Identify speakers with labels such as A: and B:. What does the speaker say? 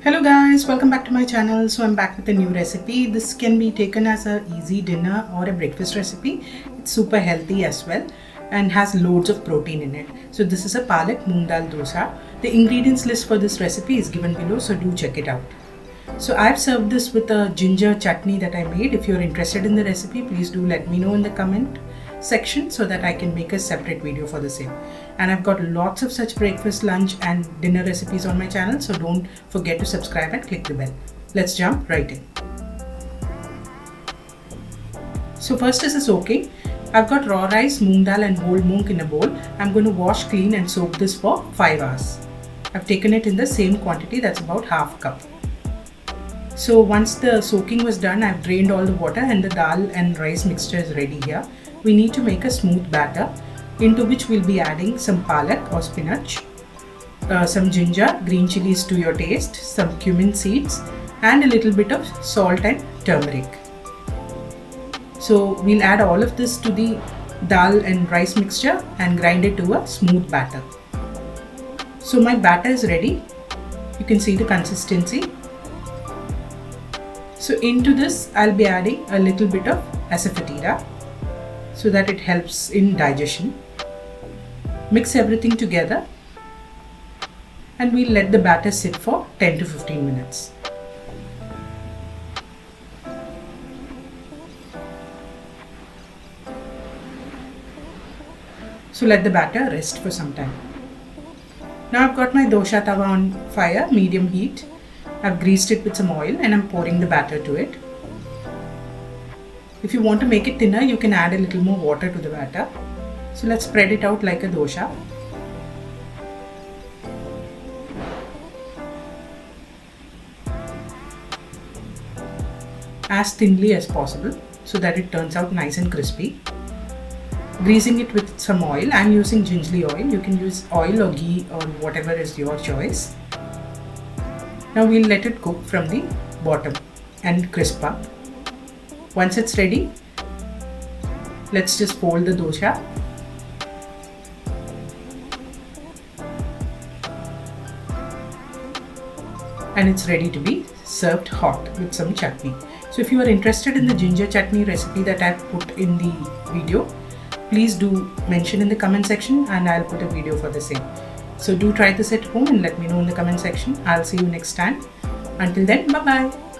A: Hello guys, welcome back to my channel. So I'm back with a new recipe. This can be taken as a easy dinner or a breakfast recipe. It's super healthy as well and has loads of protein in it. So this is a Palak Moong Dal Dosa. The ingredients list for this recipe is given below, so do check it out. So I've served this with a ginger chutney that I made. If you're interested in the recipe, please do let me know in the comment section so that I can make a separate video for the same. And I've got lots of such breakfast, lunch and dinner recipes on my channel, so don't forget to subscribe and click the bell. Let's jump right in. So first is the soaking. I've got raw rice, moong dal and whole moong in a bowl. I'm going to wash, clean and soak this for 5 hours. I've taken it in the same quantity, that's about half cup. So once the soaking was done, I've drained all the water and the dal and rice mixture is ready here. We need to make a smooth batter into which we'll be adding some palak or spinach, some ginger, green chilies to your taste, some cumin seeds and a little bit of salt and turmeric. So we'll add all of this to the dal and rice mixture and grind it to a smooth batter. So my batter is ready. You can see the consistency. So into this I'll be adding a little bit of asafoetida so that it helps in digestion. Mix everything together and we'll let the batter sit for 10 to 15 minutes. So let the batter rest for some time. Now I've got my dosha tawa on fire, medium heat. I've greased it with some oil and I'm pouring the batter to it. If you want to make it thinner, you can add a little more water to the batter. So let's spread it out like a dosha. As thinly as possible so that it turns out nice and crispy. Greasing it with some oil. I'm using gingerly oil. You can use oil or ghee or whatever is your choice. Now we'll let it cook from the bottom and crisp up. Once it's ready, let's just fold the dosha. And it's ready to be served hot with some chutney. So if you are interested in the ginger chutney recipe that I've put in the video, please do mention in the comment section and I'll put a video for the same. So do try this at home and let me know in the comment section. I'll see you next time. Until then, bye bye.